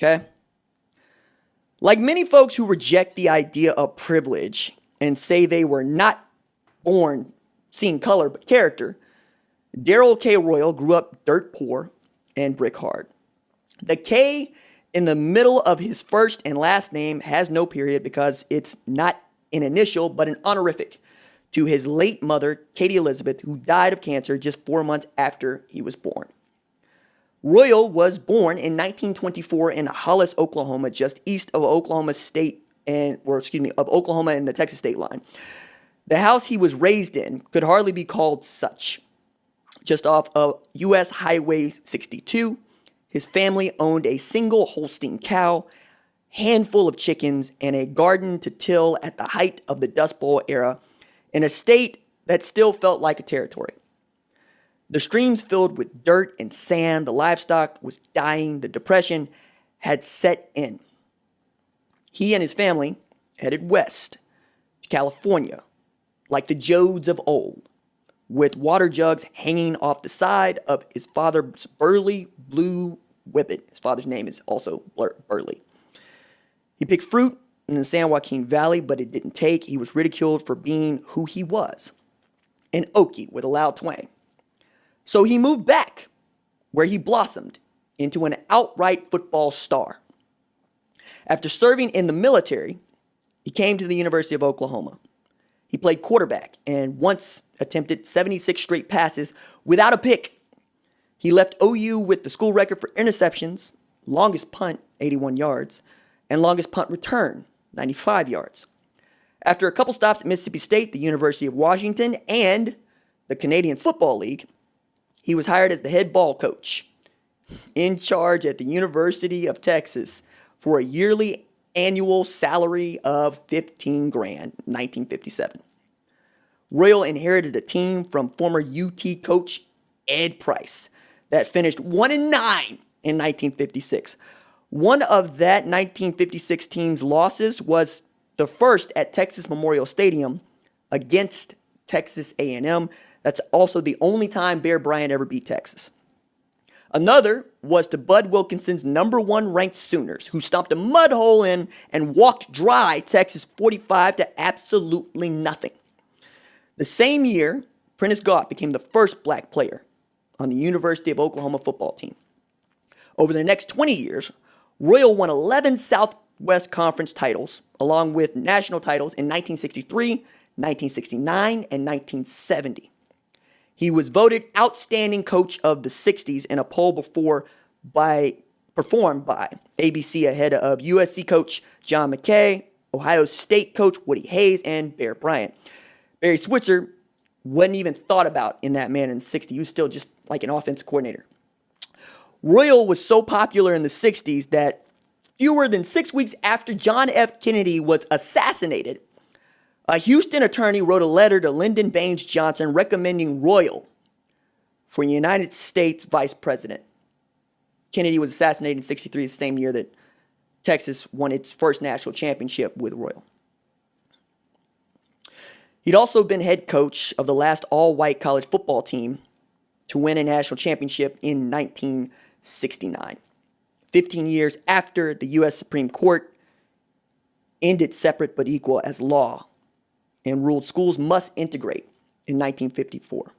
Okay? Like many folks who reject the idea of privilege and say they were not born seeing color but character, Darrell K. Royal grew up dirt poor and brick hard. The K in the middle of his first and last name has no period because it's not an initial but an honorific to his late mother, Katie Elizabeth, who died of cancer just 4 months after he was born. Royal was born in 1924 in Hollis, Oklahoma, just east of Oklahoma of Oklahoma and the Texas state line. The house he was raised in could hardly be called such. Just off of U.S. Highway 62, his family owned a single Holstein cow, handful of chickens, and a garden to till at the height of the Dust Bowl era in a state that still felt like a territory. The streams filled with dirt and sand, the livestock was dying, the depression had set in. He and his family headed west to California, like the Jodes of old, with water jugs hanging off the side of his father's burly blue whippet. His father's name is also Burley. He picked fruit in the San Joaquin Valley, but it didn't take. He was ridiculed for being who he was, an Okie with a loud twang. So he moved back, where he blossomed into an outright football star. After serving in the military, he came to the University of Oklahoma. He played quarterback and once attempted 76 straight passes without a pick. He left OU with the school record for interceptions, longest punt, 81 yards, and longest punt return, 95 yards. After a couple stops at Mississippi State, the University of Washington, and the Canadian Football League, he was hired as the head ball coach, in charge at the University of Texas for a yearly annual salary of $15,000, 1957. Royal inherited a team from former UT coach Ed Price that finished 1-9 in 1956. One of that 1956 team's losses was the first at Texas Memorial Stadium against Texas A&M. That's also the only time Bear Bryant ever beat Texas. Another was to Bud Wilkinson's number 1 ranked Sooners, who stomped a mud hole in and walked dry Texas 45 to absolutely nothing. The same year, Prentice Gaught became the first black player on the University of Oklahoma football team. Over the next 20 years, Royal won 11 Southwest Conference titles, along with national titles in 1963, 1969, and 1970. He was voted Outstanding Coach of the 60s in a poll performed by ABC ahead of USC coach John McKay, Ohio State coach Woody Hayes, and Bear Bryant. Barry Switzer wasn't even thought about in that man in the 60s. He was still just like an offensive coordinator. Royal was so popular in the 60s that fewer than 6 weeks after John F. Kennedy was assassinated, a Houston attorney wrote a letter to Lyndon Baines Johnson recommending Royal for United States vice president. Kennedy was assassinated in 63, the same year that Texas won its first national championship with Royal. He'd also been head coach of the last all-white college football team to win a national championship in 1969, 15 years after the U.S. Supreme Court ended separate but equal as law and ruled schools must integrate in 1954.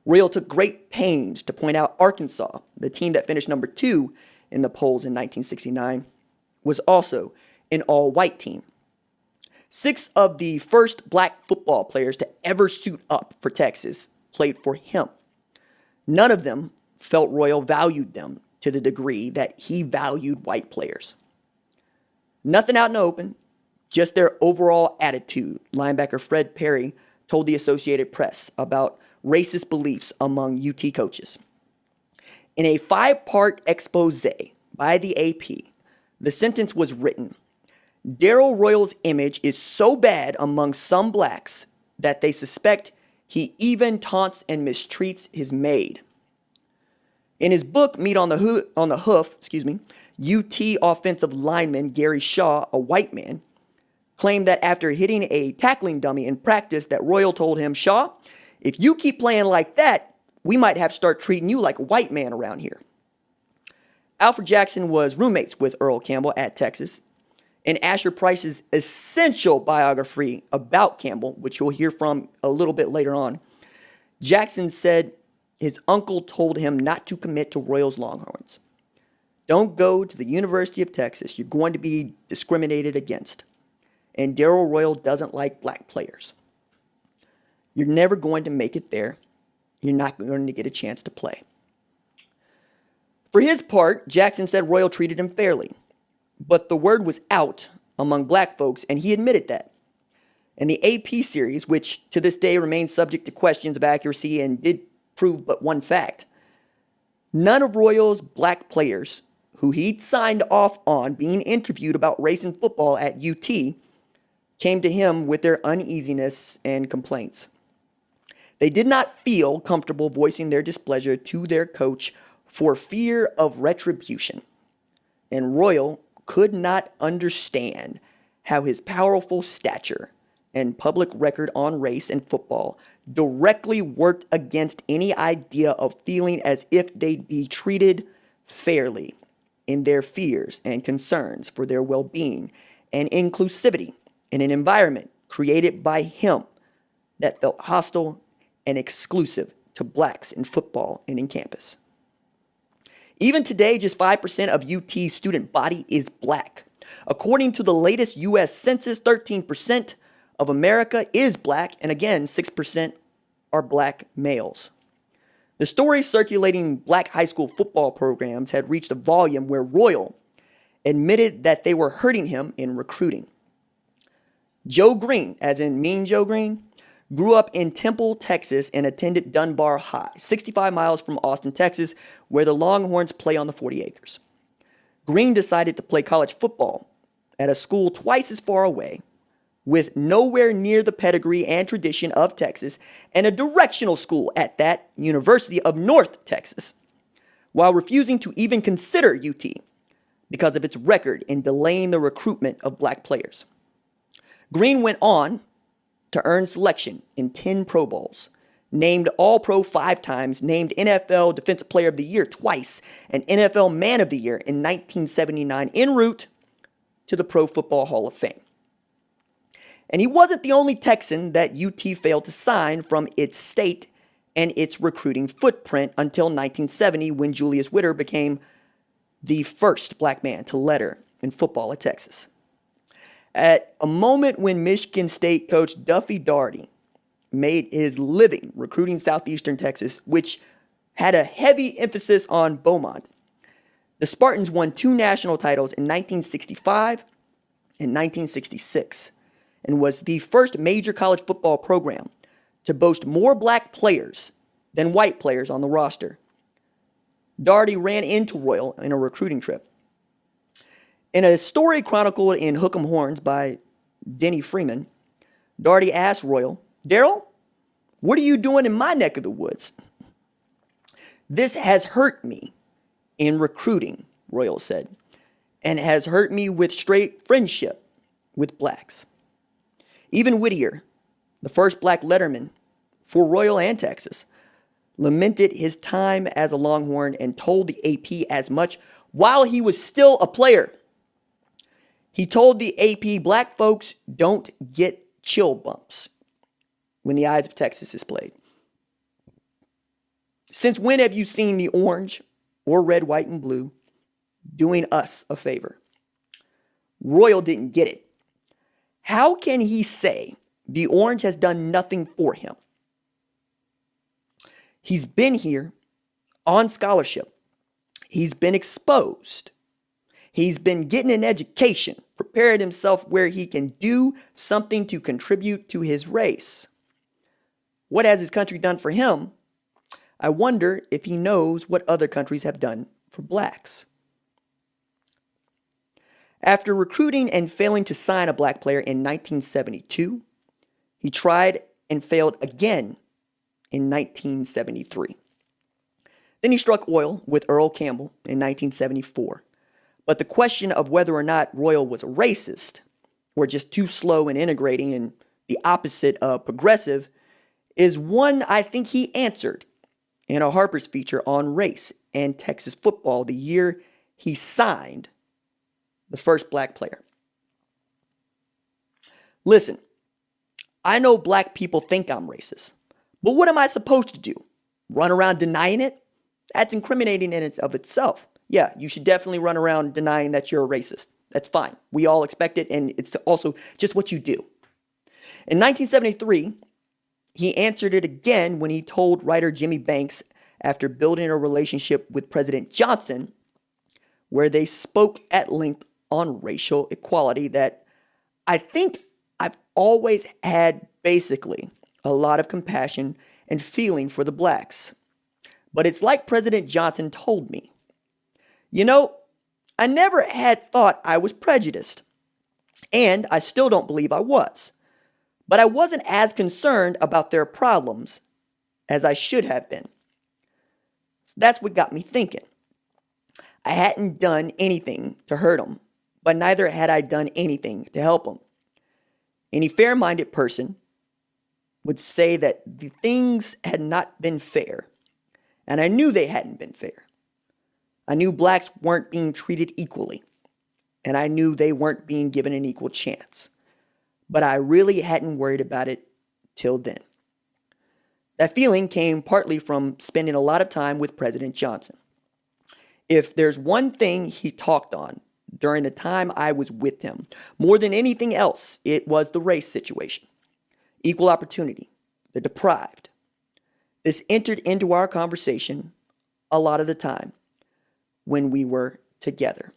Royal took great pains to point out Arkansas, the team that finished number 2 in the polls in 1969, was also an all-white team. 6 of the first black football players to ever suit up for Texas played for him. None of them felt Royal valued them to the degree that he valued white players. Nothing out in the open, just their overall attitude, linebacker Fred Perry told the Associated Press about racist beliefs among UT coaches. In a 5-part expose by the AP, the sentence was written, "Darrell Royal's image is so bad among some blacks that they suspect he even taunts and mistreats his maid." In his book, Meat on the Hoof, UT offensive lineman Gary Shaw, a white man, claimed that after hitting a tackling dummy in practice that Royal told him, "Shaw, if you keep playing like that, we might have to start treating you like a white man around here." Alfred Jackson was roommates with Earl Campbell at Texas. In Asher Price's essential biography about Campbell, which you'll hear from a little bit later on, Jackson said his uncle told him not to commit to Royal's Longhorns. Don't go to the University of Texas. You're going to be discriminated against. And Darrell Royal doesn't like black players. You're never going to make it there. You're not going to get a chance to play. For his part, Jackson said Royal treated him fairly. But the word was out among black folks, and he admitted that. And the AP series, which to this day remains subject to questions of accuracy and did prove but one fact, none of Royal's black players who he'd signed off on being interviewed about race in football at UT came to him with their uneasiness and complaints. They did not feel comfortable voicing their displeasure to their coach for fear of retribution. And Royal could not understand how his powerful stature and public record on race and football directly worked against any idea of feeling as if they'd be treated fairly in their fears and concerns for their well-being and inclusivity in an environment created by him that felt hostile and exclusive to blacks in football and in campus. Even today, just 5% of UT's student body is black. According to the latest U.S. Census, 13% of America is black, and again, 6% are black males. The stories circulating black high school football programs had reached a volume where Royal admitted that they were hurting him in recruiting. Joe Green, as in Mean Joe Green, grew up in Temple, Texas, and attended Dunbar High, 65 miles from Austin, Texas, where the Longhorns play on the 40 acres. Green decided to play college football at a school twice as far away, with nowhere near the pedigree and tradition of Texas, and a directional school at that, University of North Texas, while refusing to even consider UT because of its record in delaying the recruitment of black players. Green went on to earn selection in 10 Pro Bowls, named All-Pro 5 times, named NFL Defensive Player of the Year twice, and NFL Man of the Year in 1979 en route to the Pro Football Hall of Fame. And he wasn't the only Texan that UT failed to sign from its state and its recruiting footprint until 1970, when Julius Whitter became the first black man to letter in football at Texas. At a moment when Michigan State coach Duffy Daugherty made his living recruiting Southeastern Texas, which had a heavy emphasis on Beaumont, the Spartans won 2 national titles in 1965 and 1966 and was the first major college football program to boast more black players than white players on the roster. Daugherty ran into Royal in a recruiting trip. In a story chronicled in Hook 'em Horns by Denny Freeman, Daugherty asked Royal, "Darrell, what are you doing in my neck of the woods?" "This has hurt me in recruiting," Royal said, "and has hurt me with straight friendship with blacks." Even Whittier, the first black letterman for Royal and Texas, lamented his time as a Longhorn and told the AP as much while he was still a player. He told the AP, "Black folks don't get chill bumps when the Eyes of Texas is played. Since when have you seen the orange or red, white, and blue doing us a favor?" Royal didn't get it. How can he say the orange has done nothing for him? He's been here on scholarship. He's been exposed. He's been getting an education, prepared himself where he can do something to contribute to his race. What has his country done for him? I wonder if he knows what other countries have done for blacks. After recruiting and failing to sign a black player in 1972, he tried and failed again in 1973. Then he struck oil with Earl Campbell in 1974. But the question of whether or not Royal was a racist or just too slow in integrating and the opposite of progressive is one I think he answered in a Harper's feature on race and Texas football the year he signed the first black player. Listen, I know black people think I'm racist, but what am I supposed to do? Run around denying it? That's incriminating in and of itself. Yeah, you should definitely run around denying that you're a racist. That's fine. We all expect it, and it's also just what you do. In 1973, he answered it again when he told writer Jimmy Banks, after building a relationship with President Johnson, where they spoke at length on racial equality, that I think I've always had basically a lot of compassion and feeling for the blacks. But it's like President Johnson told me. You know, I never had thought I was prejudiced, and I still don't believe I was. But I wasn't as concerned about their problems as I should have been. So that's what got me thinking. I hadn't done anything to hurt them, but neither had I done anything to help them. Any fair-minded person would say that the things had not been fair, and I knew they hadn't been fair. I knew blacks weren't being treated equally, and I knew they weren't being given an equal chance. But I really hadn't worried about it till then. That feeling came partly from spending a lot of time with President Johnson. If there's one thing he talked on during the time I was with him, more than anything else, it was the race situation. Equal opportunity, the deprived. This entered into our conversation a lot of the time when we were together.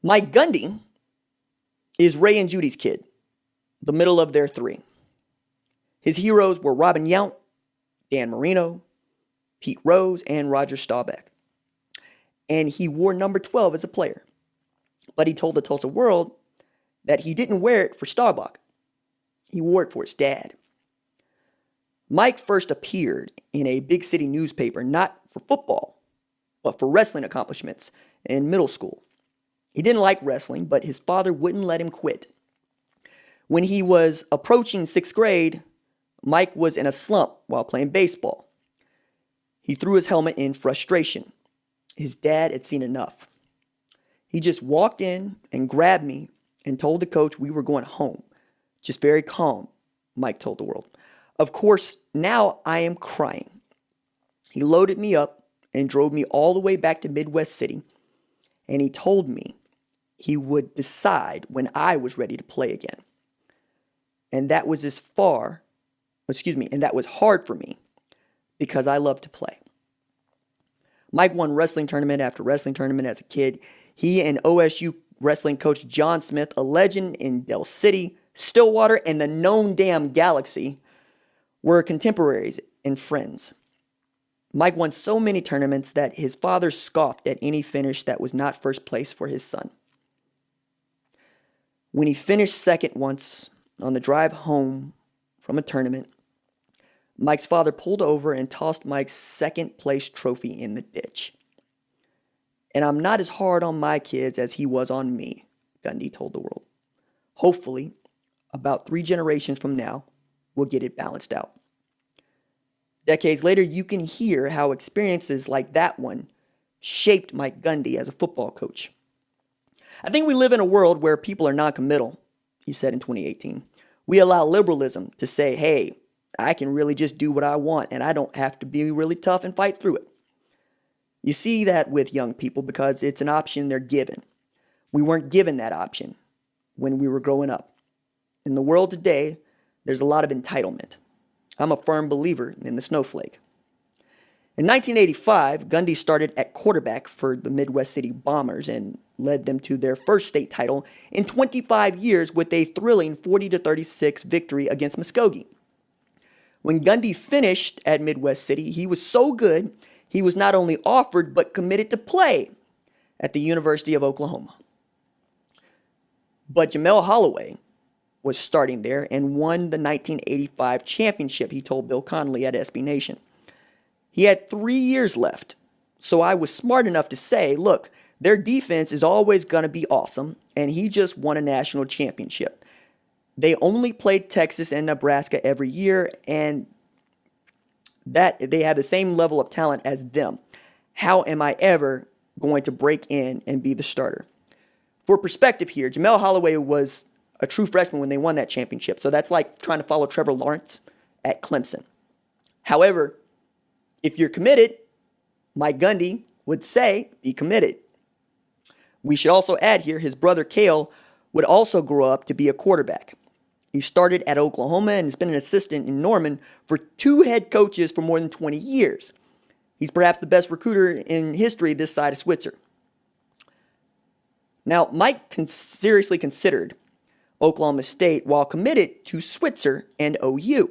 Mike Gundy is Ray and Judy's kid, the middle of their three. His heroes were Robin Yount, Dan Marino, Pete Rose, and Roger Staubach. And he wore number 12 as a player. But he told the Tulsa World that he didn't wear it for Staubach. He wore it for his dad. Mike first appeared in a big city newspaper, not for football, but for wrestling accomplishments in middle school. He didn't like wrestling, but his father wouldn't let him quit. When he was approaching 6th grade, Mike was in a slump while playing baseball. He threw his helmet in frustration. His dad had seen enough. He just walked in and grabbed me and told the coach we were going home. Just very calm, Mike told the world. Of course, now I am crying. He loaded me up and drove me all the way back to Midwest City, and he told me he would decide when I was ready to play again. And that was hard for me because I love to play. Mike won wrestling tournament after wrestling tournament as a kid. He and OSU wrestling coach John Smith, a legend in Del City, Stillwater, and the known damn galaxy, were contemporaries and friends. Mike won so many tournaments that his father scoffed at any finish that was not first place for his son. When he finished second once on the drive home from a tournament, Mike's father pulled over and tossed Mike's second place trophy in the ditch. And I'm not as hard on my kids as he was on me, Gundy told the world. Hopefully, about 3 generations from now, we'll get it balanced out. Decades later, you can hear how experiences like that one shaped Mike Gundy as a football coach. I think we live in a world where people are non-committal, he said in 2018. We allow liberalism to say, hey, I can really just do what I want and I don't have to be really tough and fight through it. You see that with young people because it's an option they're given. We weren't given that option when we were growing up. In the world today, there's a lot of entitlement. I'm a firm believer in the snowflake. In 1985, Gundy started at quarterback for the Midwest City Bombers and led them to their first state title in 25 years with a thrilling 40-36 victory against Muskogee. When Gundy finished at Midwest City, he was so good, he was not only offered but committed to play at the University of Oklahoma. But Jamel Holloway was starting there and won the 1985 championship, he told Bill Connolly at SB Nation. He had 3 years left, so I was smart enough to say, look, their defense is always going to be awesome, and he just won a national championship. They only played Texas and Nebraska every year, and that they have the same level of talent as them. how am I ever going to break in and be the starter? For perspective here, Jamel Holloway was a true freshman when they won that championship. So that's like trying to follow Trevor Lawrence at Clemson. However, if you're committed, Mike Gundy would say, be committed. We should also add here, his brother Cale would also grow up to be a quarterback. He started at Oklahoma and has been an assistant in Norman for 2 head coaches for more than 20 years. He's perhaps the best recruiter in history this side of Switzer. Now, Mike seriously considered Oklahoma State while committed to Switzer and OU.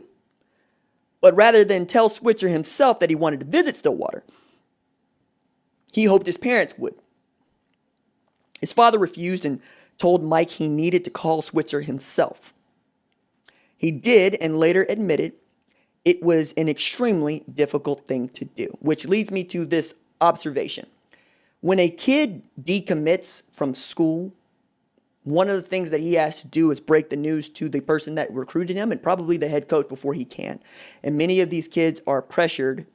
But rather than tell Switzer himself that he wanted to visit Stillwater, he hoped his parents would. His father refused and told Mike he needed to call Switzer himself. He did and later admitted it was an extremely difficult thing to do, which leads me to this observation. When a kid decommits from school, one of the things that he has to do is break the news to the person that recruited him and probably the head coach before he can. And many of these kids are pressured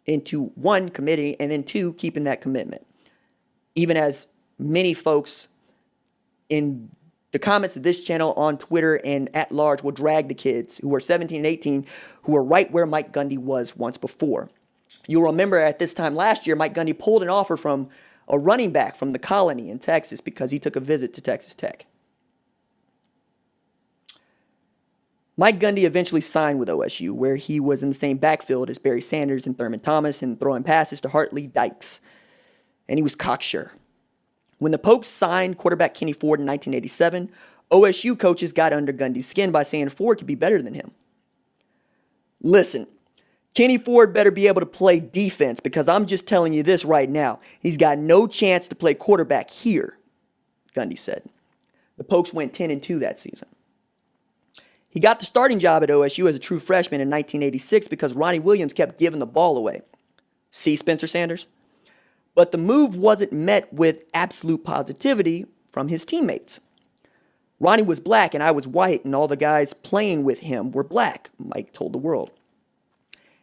into 1, committing, and then 2, keeping that commitment. Even as many folks in the comments of this channel on Twitter and at large will drag the kids who are 17 and 18 who are right where Mike Gundy was once before. You'll remember at this time last year, Mike Gundy pulled an offer from a running back from the Colony in Texas because he took a visit to Texas Tech. Mike Gundy eventually signed with OSU, where he was in the same backfield as Barry Sanders and Thurman Thomas and throwing passes to Hartley Dykes. And he was cocksure. When the Pokes signed quarterback Kenny Ford in 1987, OSU coaches got under Gundy's skin by saying Ford could be better than him. Listen, Kenny Ford better be able to play defense because I'm just telling you this right now. He's got no chance to play quarterback here, Gundy said. The Pokes went 10-2 that season. He got the starting job at OSU as a true freshman in 1986 because Ronnie Williams kept giving the ball away. See Spencer Sanders? But the move wasn't met with absolute positivity from his teammates. Ronnie was black and I was white, and all the guys playing with him were black, Mike told the world.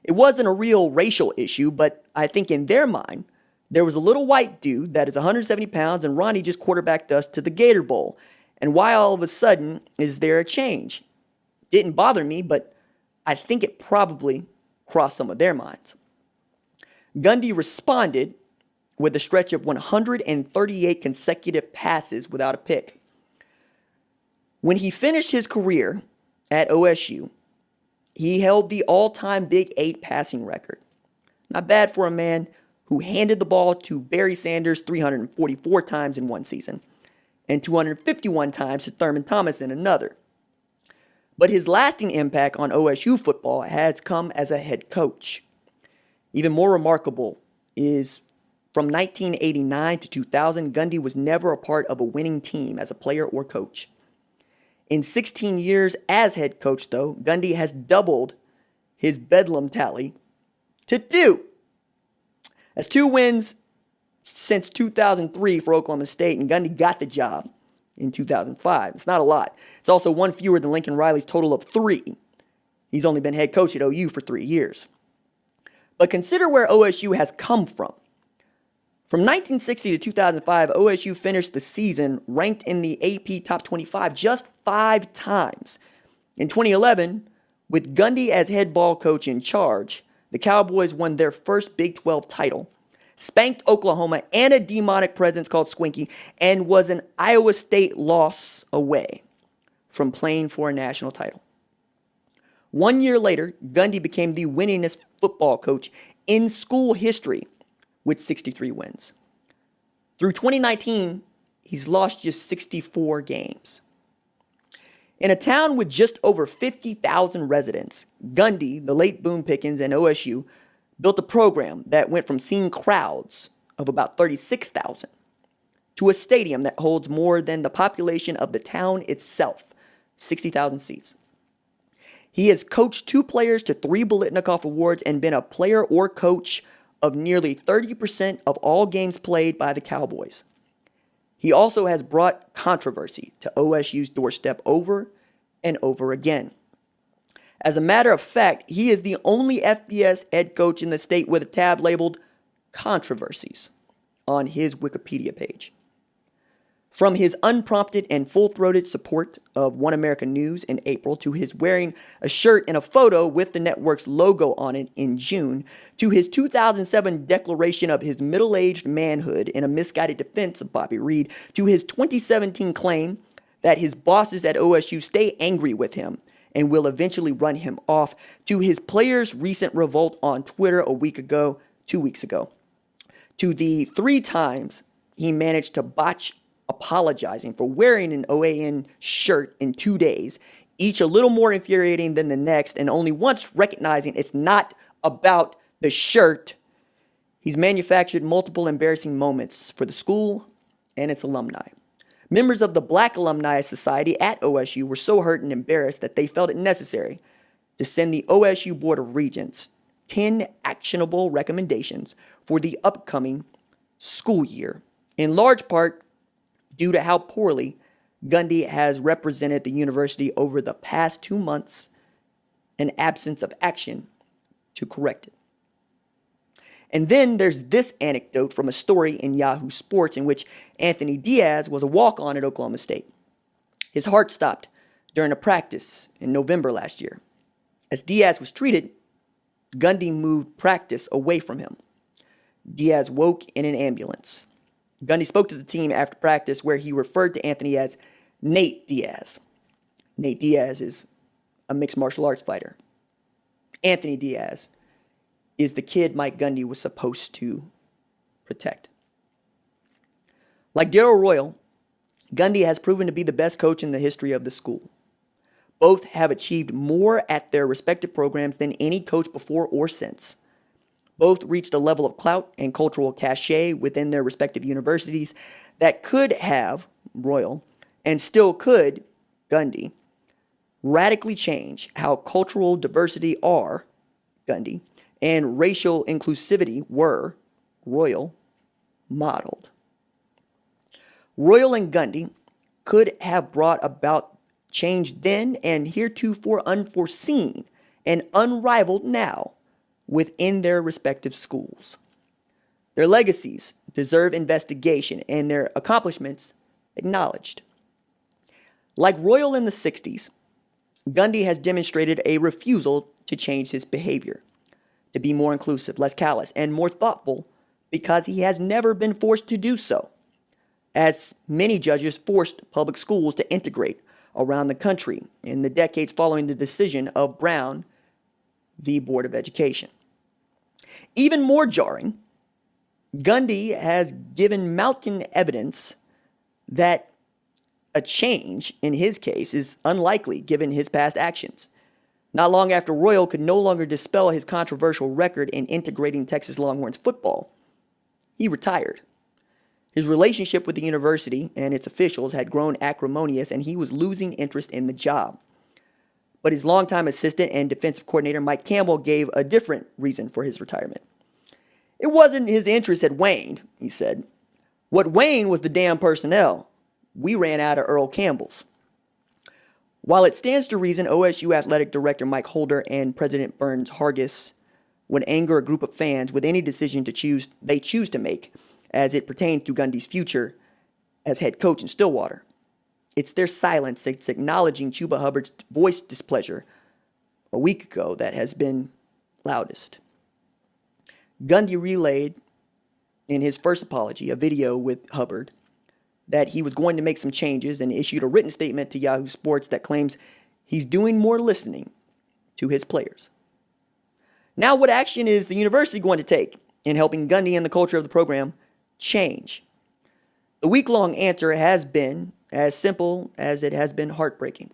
It wasn't a real racial issue, but I think in their mind, there was a little white dude that is 170 pounds, and Ronnie just quarterbacked us to the Gator Bowl. And why all of a sudden is there a change? Didn't bother me, but I think it probably crossed some of their minds. Gundy responded with a stretch of 138 consecutive passes without a pick. When he finished his career at OSU, he held the all-time Big 8 passing record. Not bad for a man who handed the ball to Barry Sanders 344 times in one season and 251 times to Thurman Thomas in another. But his lasting impact on OSU football has come as a head coach. Even more remarkable is from 1989 to 2000, Gundy was never a part of a winning team as a player or coach. In 16 years as head coach, though, Gundy has doubled his Bedlam tally to 2. That's 2 wins since 2003 for Oklahoma State, and Gundy got the job in 2005. It's not a lot. It's also 1 fewer than Lincoln Riley's total of 3. He's only been head coach at OU for 3 years. But consider where OSU has come from. From 1960 to 2005, OSU finished the season ranked in the AP Top 25 just 5 times. In 2011, with Gundy as head ball coach in charge, the Cowboys won their first Big 12 title, spanked Oklahoma and a demonic presence called Squinky, and was an Iowa State loss away from playing for a national title. 1 year later, Gundy became the winningest football coach in school history with 63 wins. Through 2019, he's lost just 64 games. In a town with just over 50,000 residents, Gundy, the late Boone Pickens, and OSU built a program that went from seeing crowds of about 36,000 to a stadium that holds more than the population of the town itself, 60,000 seats. He has coached 2 players to 3 Biletnikoff Awards and been a player or coach of nearly 30% of all games played by the Cowboys. He also has brought controversy to OSU's doorstep over and over again. As a matter of fact, he is the only FBS head coach in the state with a tab labeled controversies on his Wikipedia page. From his unprompted and full-throated support of One America News in April, to his wearing a shirt and a photo with the network's logo on it in June, to his 2007 declaration of his middle-aged manhood in a misguided defense of Bobby Reed, to his 2017 claim that his bosses at OSU stay angry with him and will eventually run him off, to his players' recent revolt on Twitter 2 weeks ago, to the 3 times he managed to botch apologizing for wearing an OAN shirt in 2 days, each a little more infuriating than the next, and only once recognizing it's not about the shirt. He's manufactured multiple embarrassing moments for the school and its alumni. Members of the Black Alumni Society at OSU were so hurt and embarrassed that they felt it necessary to send the OSU Board of Regents 10 actionable recommendations for the upcoming school year, in large part due to how poorly Gundy has represented the university over the past 2 months and absence of action to correct it. And then there's this anecdote from a story in Yahoo Sports in which Anthony Diaz was a walk-on at Oklahoma State. His heart stopped during a practice in November last year. As Diaz was treated, Gundy moved practice away from him. Diaz woke in an ambulance. Gundy spoke to the team after practice where he referred to Anthony as Nate Diaz. Nate Diaz is a mixed martial arts fighter. Anthony Diaz is the kid Mike Gundy was supposed to protect. Like Darrell Royal, Gundy has proven to be the best coach in the history of the school. Both have achieved more at their respective programs than any coach before or since. Both reached a level of clout and cultural cachet within their respective universities that could have Royal, and still could Gundy, radically change how cultural diversity Gundy, and racial inclusivity Royal modeled. Royal and Gundy could have brought about change then and heretofore unforeseen and unrivaled now within their respective schools. Their legacies deserve investigation and their accomplishments acknowledged. Like Royal in the 60s, Gundy has demonstrated a refusal to change his behavior, to be more inclusive, less callous, and more thoughtful because he has never been forced to do so, as many judges forced public schools to integrate around the country in the decades following the decision of Brown v. Board of Education. Even more jarring, Gundy has given mounting evidence that a change in his case is unlikely given his past actions. Not long after Royal could no longer dispel his controversial record in integrating Texas Longhorns football, he retired. His relationship with the university and its officials had grown acrimonious, and he was losing interest in the job. But his longtime assistant and defensive coordinator Mike Campbell gave a different reason for his retirement. It wasn't his interest had waned, he said. What waned was the damn personnel. We ran out of Earl Campbells. While it stands to reason OSU Athletic Director Mike Holder and President Burns Hargis would anger a group of fans with any decision they choose to make as it pertains to Gundy's future as head coach in Stillwater, it's their silence, it's acknowledging Chuba Hubbard's voiced displeasure a week ago that has been loudest. Gundy relayed in his first apology a video with Hubbard that he was going to make some changes and issued a written statement to Yahoo Sports that claims he's doing more listening to his players. Now, what action is the university going to take in helping Gundy and the culture of the program change? The week-long answer has been as simple as it has been heartbreaking.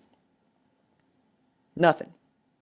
Nothing.